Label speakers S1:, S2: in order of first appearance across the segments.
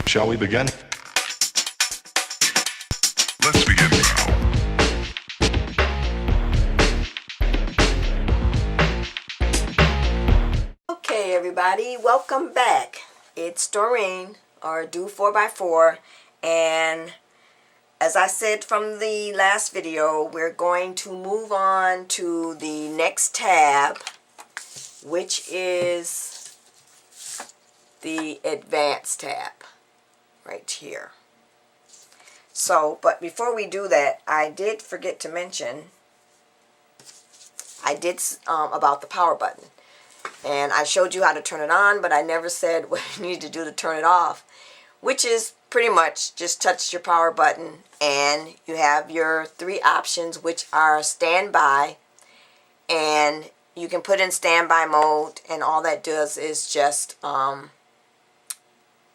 S1: Shall we begin?
S2: Let's begin now.
S3: Okay, everybody, welcome back. It's Doreen, or Do 4x4, and as I said from the last video, we're going to move on to the next tab, which is the Advanced tab, right here. So, but before we do that, I did forget to mention, about the power button. And I showed you how to turn it on, but I never said what you need to do to turn it off, which is pretty much just touch your power button and you have your three options, which are standby, and you can put in standby mode, and all that does is just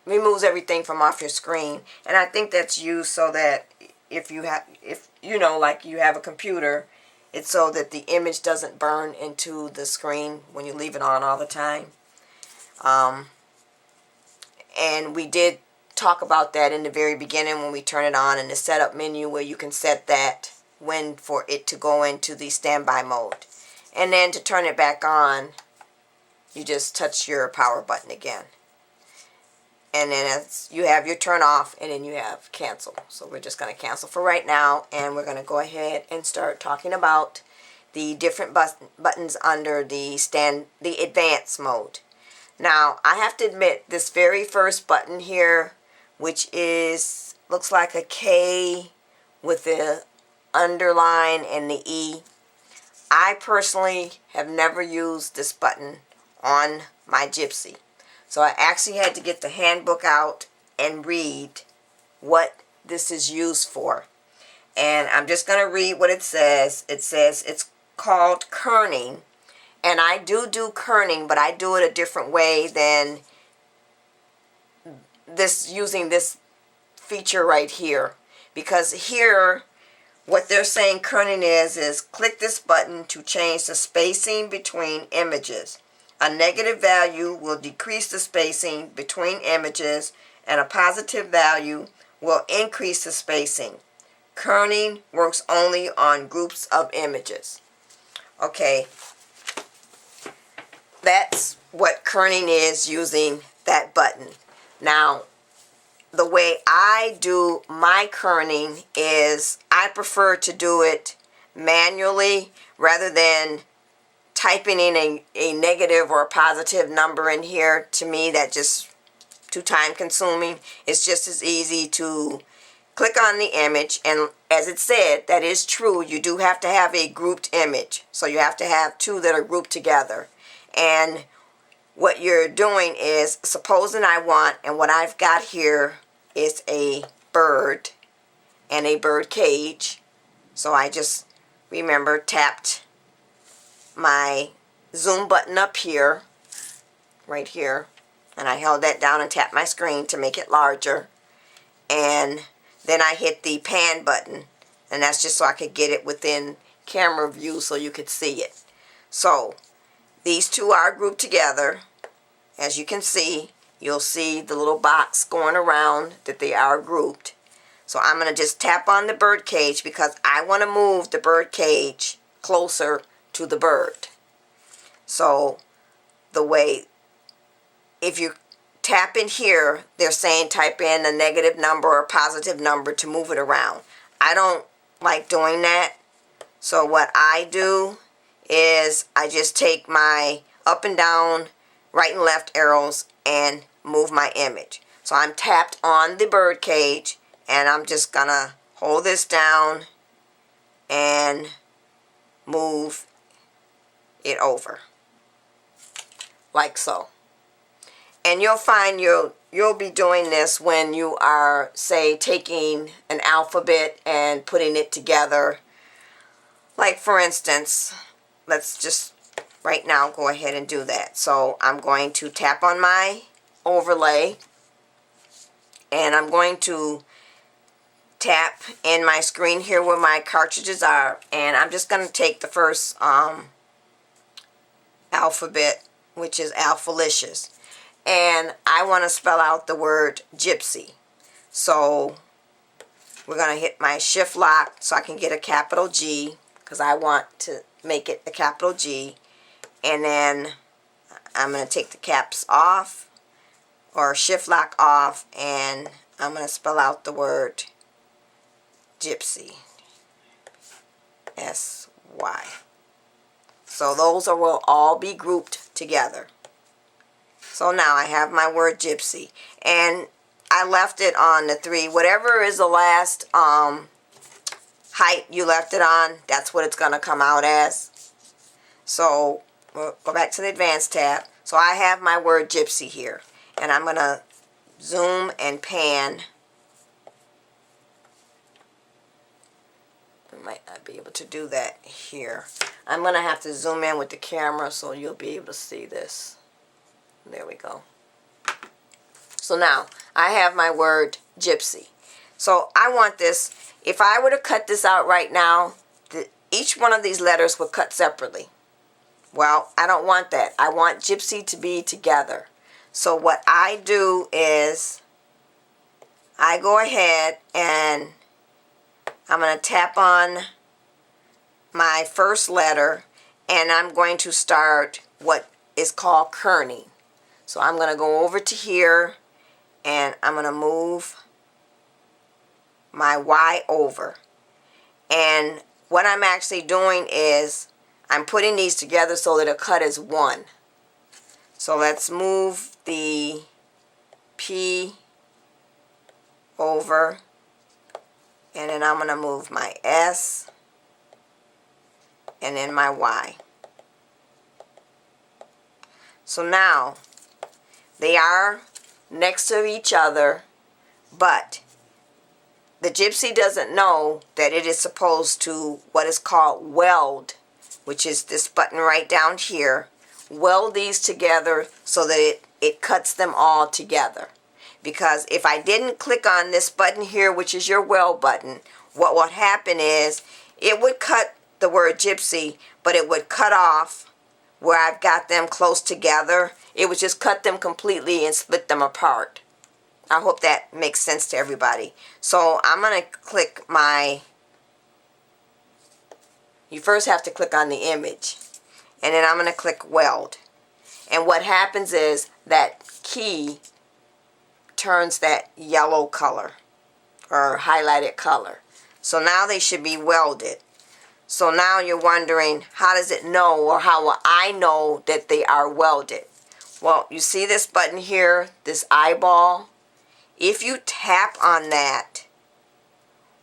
S3: removes everything from off your screen. And I think that's used so that if you know, like you have a computer, it's so that the image doesn't burn into the screen when you leave it on all the time. And we did talk about that in the very beginning when we turn it on in the setup menu, where you can set that when for it to go into the standby mode. And then to turn it back on, you just touch your power button again. And then you have your turn off, and then you have cancel. So we're just going to cancel for right now, and we're going to go ahead and start talking about the different buttons under the advanced mode. Now, I have to admit, this very first button here, which looks like a K with the underline and the E, I personally have never used this button on my Gypsy. So I actually had to get the handbook out and read what this is used for. And I'm just going to read what it says. It says it's called kerning. And I do kerning, but I do it a different way than this, using this feature right here. Because here, what they're saying kerning is click this button to change the spacing between images. A negative value will decrease the spacing between images, and a positive value will increase the spacing. Kerning works only on groups of images. Okay, that's what kerning is, using that button. Now, the way I do my kerning is I prefer to do it manually rather than typing in a negative or a positive number in here. To me, that's just too time consuming. It's just as easy to click on the image, and as it said, that is true, you do have to have a grouped image. So you have to have two that are grouped together. And what you're doing is, supposing I want, and what I've got here is a bird and a bird cage. So I just, remember, tapped my zoom button up here, right here, and I held that down and tapped my screen to make it larger, and then I hit the pan button, and that's just so I could get it within camera view so you could see it. So these two are grouped together. As you can see, you'll see the little box going around that they are grouped. So I'm going to just tap on the bird cage because I want to move the bird cage closer to the bird. So the way, if you tap in here, they're saying type in a negative number or a positive number to move it around. I don't like doing that. So what I do is I just take my up and down, right and left arrows and move my image. So I'm tapped on the bird cage, and I'm just gonna hold this down and move it over like so. And you'll find you'll be doing this when you are, say, taking an alphabet and putting it together. Like, for instance, let's just right now go ahead and do that. So I'm going to tap on my overlay, and I'm going to tap in my screen here where my cartridges are, and I'm just going to take the first alphabet, which is Alphalicious. and I want to spell out the word Gypsy. So we're going to hit my shift lock so I can get a capital G, because I want to make it a capital G. And then I'm going to take the caps off, or shift lock off, and I'm going to spell out the word Gypsy. S-Y. So those will all be grouped together. So now I have my word Gypsy, and I left it on the 3. Whatever is the last height you left it on, that's what it's going to come out as. So we'll go back to the Advanced tab. So I have my word Gypsy here, and I'm going to zoom and pan. I might not be able to do that here. I'm going to have to zoom in with the camera so you'll be able to see this. There we go. So now I have my word Gypsy. So I want this, if I were to cut this out right now, each one of these letters would cut separately. Well, I don't want that. I want Gypsy to be together. So what I do is I go ahead and I'm going to tap on my first letter, and I'm going to start what is called kerning. So I'm going to go over to here, and I'm going to move my Y over. And what I'm actually doing is I'm putting these together so that it'll cut as one. So let's move the P over, and then I'm going to move my S and then my Y. So now they are next to each other, but the Gypsy doesn't know that it is supposed to what is called weld, which is this button right down here. Weld these together so that it cuts them all together. Because if I didn't click on this button here, which is your weld button, what would happen is it would cut the word Gypsy, but it would cut off where I've got them close together. It would just cut them completely and split them apart. I hope that makes sense to everybody. So I'm going to click you first have to click on the image, and then I'm going to click weld. And what happens is that key turns that yellow color or highlighted color. So now they should be welded. So now you're wondering, how does it know, or how will I know that they are welded? Well, you see this button here, this eyeball? If you tap on that,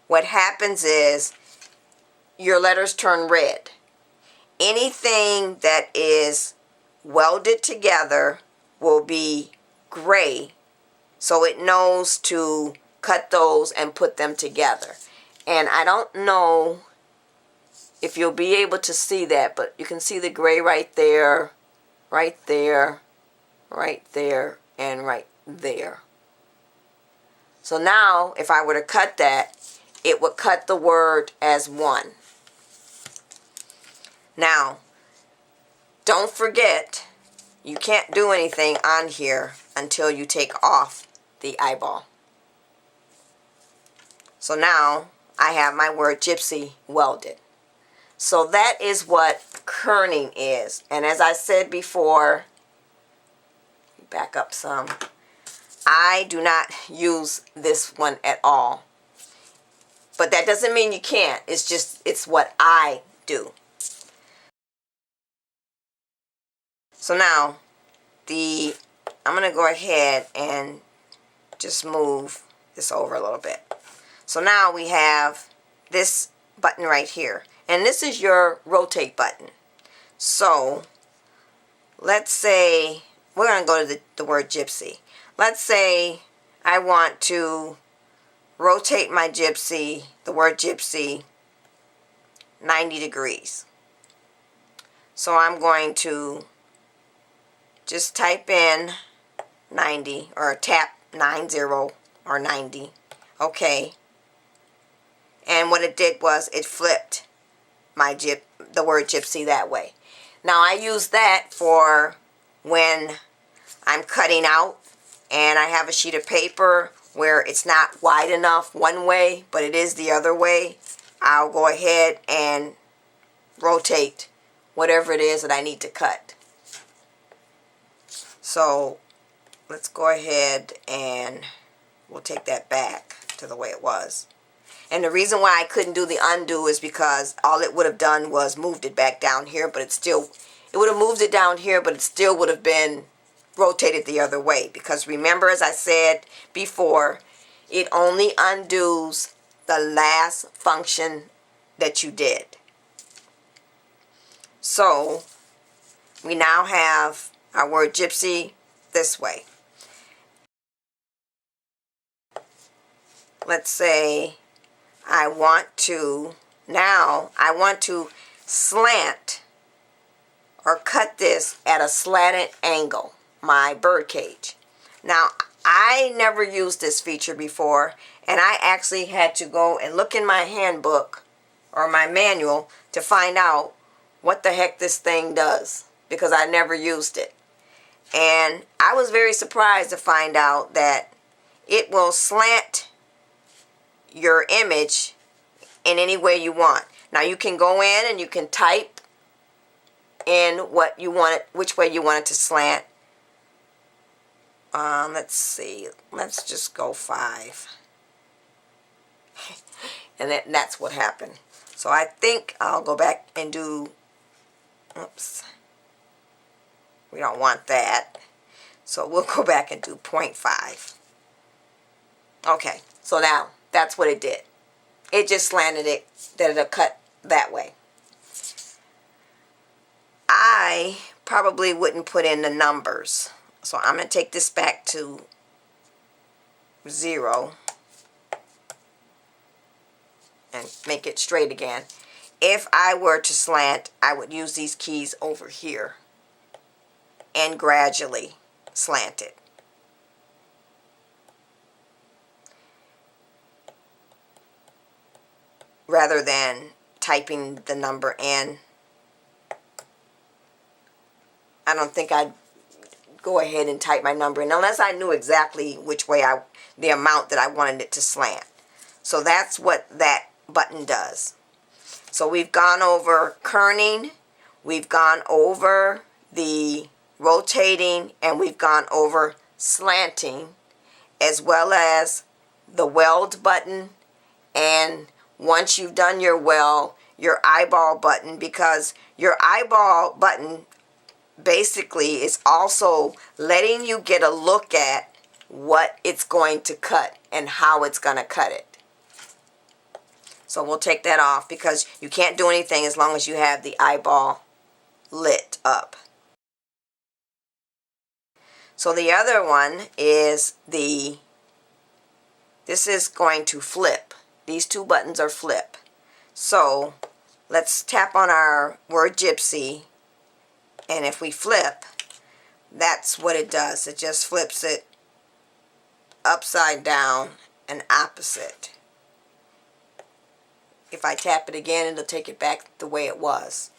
S3: what happens is your letters turn red. Anything that is welded together will be gray, so it knows to cut those and put them together. And I don't know if you'll be able to see that, but you can see the gray right there, right there, right there, and right there. So now, if I were to cut that, it would cut the word as one. Now, don't forget, you can't do anything on here until you take off the eyeball. So now, I have my word Gypsy welded. So that is what kerning is. And as I said before, back up some, I do not use this one at all. But that doesn't mean you can't. It's just, it's what I do. So now, I'm going to go ahead and just move this over a little bit. So now we have this button right here. And this is your rotate button. So, let's say, we're going to go to the word Gypsy. Let's say I want to rotate my Gypsy, the word Gypsy, 90 degrees. So I'm going to just type in 90, or tap 90 or 90. Okay. And what it did was it flipped the word Gypsy that way. Now I use that for when I'm cutting out and I have a sheet of paper where it's not wide enough one way, but it is the other way, I'll go ahead and rotate whatever it is that I need to cut. So let's go ahead and we'll take that back to the way it was. And the reason why I couldn't do the undo is because all it would have done was moved it back down here, but it would have moved it down here, but it still would have been rotated the other way. Because remember, as I said before, it only undoes the last function that you did. So we now have our word gypsy this way. Let's say I want to slant or cut this at a slanted angle, my bird cage. Now, I never used this feature before, and I actually had to go and look in my handbook or my manual to find out what the heck this thing does, because I never used it. And I was very surprised to find out that it will slant your image in any way you want. Now you can go in and you can type in what you want it, which way you want it to slant. Let's see. Let's just go 5. And that's what happened. So I think I'll go back and do, oops, we don't want that. So we'll go back and do 0.5. Okay, so now that's what it did. It just slanted it, that it'll cut that way. I probably wouldn't put in the numbers. So I'm going to take this back to 0 and make it straight again. If I were to slant, I would use these keys over here and gradually slant it. Rather than typing the number in. I don't think I'd go ahead and type my number in unless I knew exactly which way the amount that I wanted it to slant. So that's what that button does. So we've gone over kerning, we've gone over the rotating, and we've gone over slanting, as well as the weld button, and once you've done your weld, your eyeball button, because your eyeball button basically is also letting you get a look at what it's going to cut and how it's going to cut it. So we'll take that off because you can't do anything as long as you have the eyeball lit up. So the other one is this is going to flip. These two buttons are flip. So let's tap on our word gypsy, and if we flip, that's what it does. It just flips it upside down and opposite. If I tap it again, it'll take it back the way it was.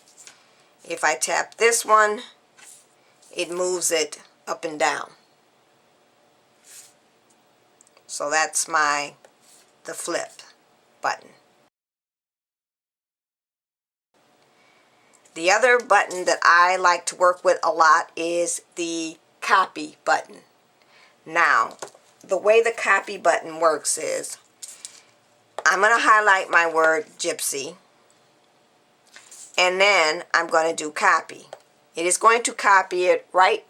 S3: If I tap this one, it moves it up and down. So that's the flip button. The other button that I like to work with a lot is the copy button. Now, the way the copy button works is I'm going to highlight my word gypsy, and then I'm going to do copy. It is going to copy it right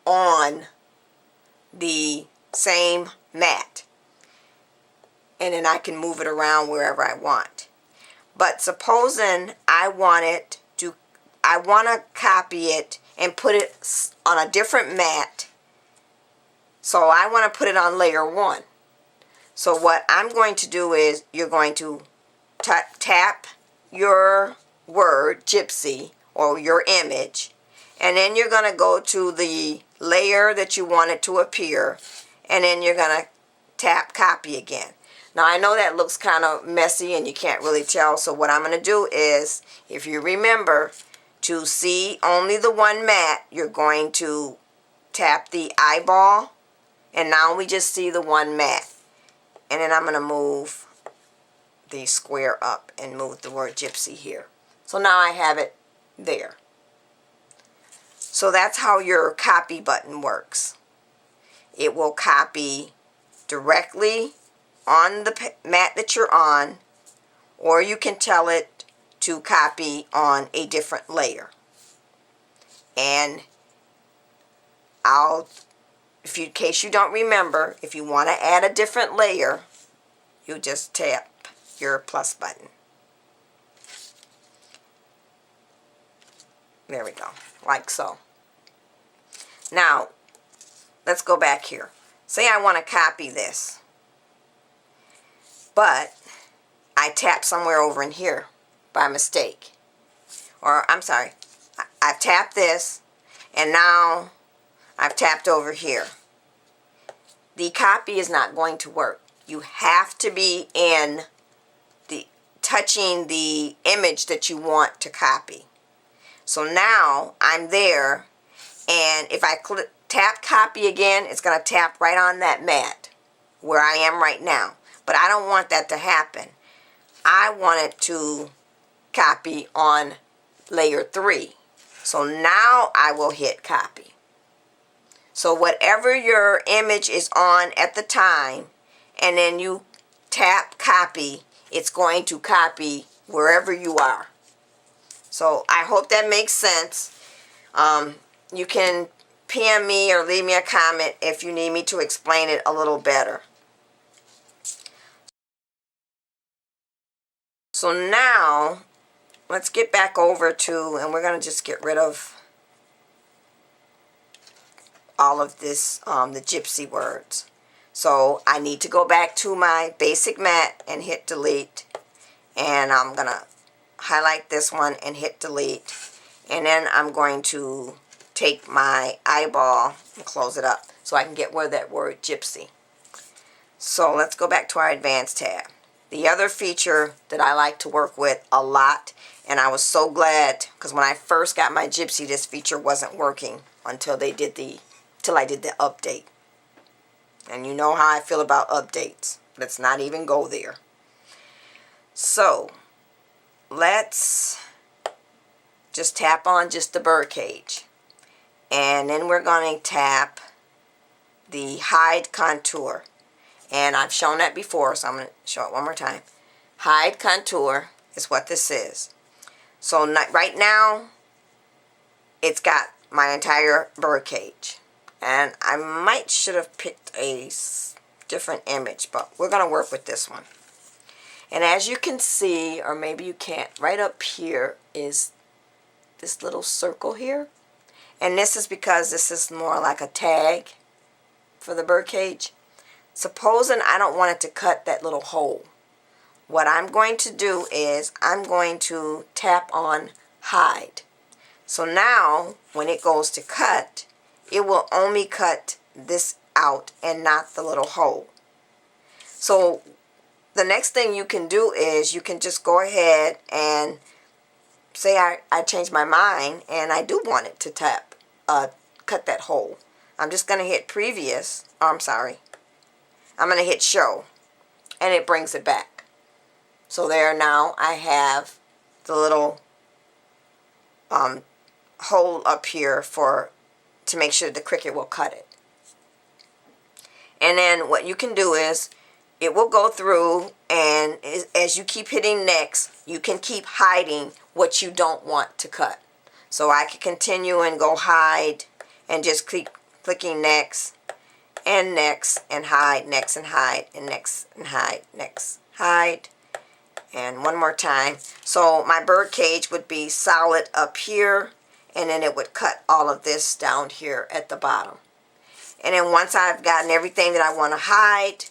S3: on the same mat, and then I can move it around wherever I want. But supposing I want to copy it and put it on a different mat, so I want to put it on layer 1. So what I'm going to do is you're going to tap your word gypsy or your image, and then you're going to go to the layer that you want it to appear, and then you're going to tap copy again. Now I know that looks kind of messy and you can't really tell, so what I'm going to do is, if you remember to see only the one mat, you're going to tap the eyeball, and now we just see the one mat. And then I'm going to move the square up and move the word Gypsy here. So now I have it there. So that's how your copy button works. It will copy directly on the mat that you're on, or you can tell it to copy on a different layer. And in case you don't remember, if you want to add a different layer, you just tap your plus button. There we go, like so. Now, let's go back here. Say I want to copy this, but I tap somewhere over in here by mistake. Or, I'm sorry, I've tapped this, and now I've tapped over here. The copy is not going to work. You have to be touching the image that you want to copy. So now I'm there, and if I tap copy again, it's going to tap right on that mat where I am right now. But I don't want that to happen. I want it to copy on layer 3. So now I will hit copy. So whatever your image is on at the time, and then you tap copy, it's going to copy wherever you are. So I hope that makes sense. You can PM me or leave me a comment if you need me to explain it a little better. So now let's get back over to, and we're going to just get rid of all of this, the Gypsy words. So I need to go back to my basic mat and hit delete. And I'm going to highlight this one and hit delete. And then I'm going to take my eyeball and close it up so I can get rid of that word Gypsy. So let's go back to our advanced tab. The other feature that I like to work with a lot, and I was so glad because when I first got my Gypsy, this feature wasn't working until I did the update. And you know how I feel about updates. Let's not even go there. So let's just tap on just the bird cage. And then we're going to tap the hide contour. And I've shown that before, so I'm going to show it one more time. Hide contour is what this is. So right now, it's got my entire bird cage. And I should have picked a different image, but we're going to work with this one. And as you can see, or maybe you can't, right up here is this little circle here. And this is because this is more like a tag for the bird cage. Supposing I don't want it to cut that little hole, what I'm going to do is I'm going to tap on hide. So now when it goes to cut, it will only cut this out and not the little hole. So the next thing you can do is you can just go ahead and say I changed my mind and I do want it to cut that hole. I'm just going to hit previous. Oh, I'm sorry. I'm going to hit show and it brings it back. So there, now I have the little hole up here to make sure the Cricut will cut it. And then what you can do is it will go through, and as you keep hitting next, you can keep hiding what you don't want to cut. So I can continue and go hide and just keep clicking next and next and hide, next and hide, and next and hide, next, hide, and one more time. So my bird cage would be solid up here, and then it would cut all of this down here at the bottom. And then once I've gotten everything that I want to hide,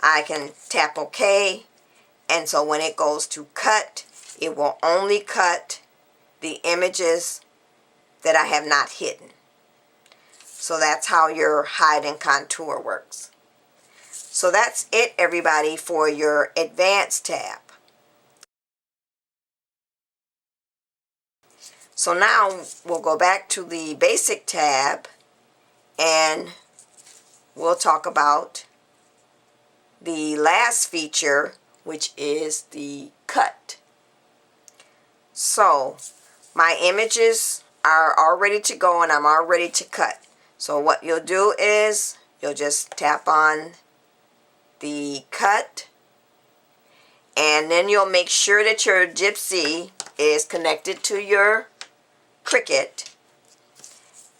S3: I can tap OK. And so when it goes to cut, it will only cut the images that I have not hidden. So that's how your hide and contour works. So that's it, everybody, for your advanced tab. So now we'll go back to the basic tab, and we'll talk about the last feature, which is the cut. So my images are all ready to go and I'm all ready to cut. So what you'll do is you'll just tap on the cut, and then you'll make sure that your Gypsy is connected to your Cricut,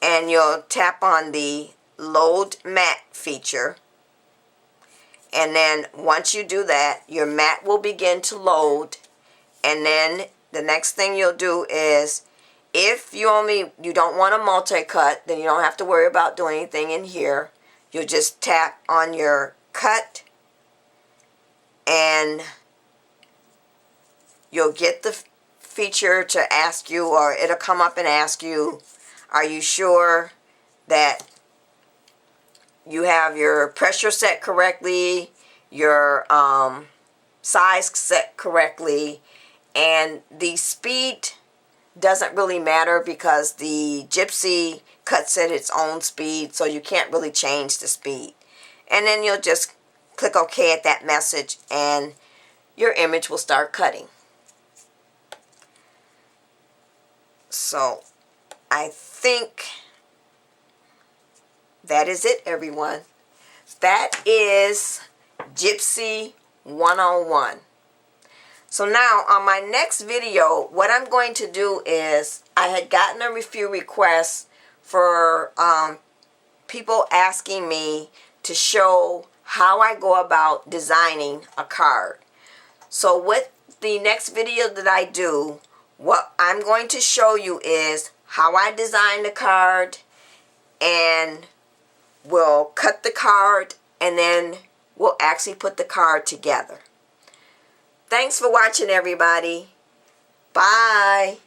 S3: and you'll tap on the load mat feature, and then once you do that, your mat will begin to load. And then the next thing you'll do is, if you don't want a multi-cut, then you don't have to worry about doing anything in here. You'll just tap on your cut and you'll get the feature to ask you, or it'll come up and ask you, are you sure that you have your pressure set correctly, your size set correctly, and the speed doesn't really matter because the Gypsy cuts at its own speed, so you can't really change the speed. And then you'll just click OK at that message and your image will start cutting. So I think that is it, everyone. That is Gypsy 101. So now on my next video, what I'm going to do is, I had gotten a few requests for people asking me to show how I go about designing a card. So with the next video that I do, what I'm going to show you is how I design the card, and we'll cut the card, and then we'll actually put the card together. Thanks for watching, everybody. Bye.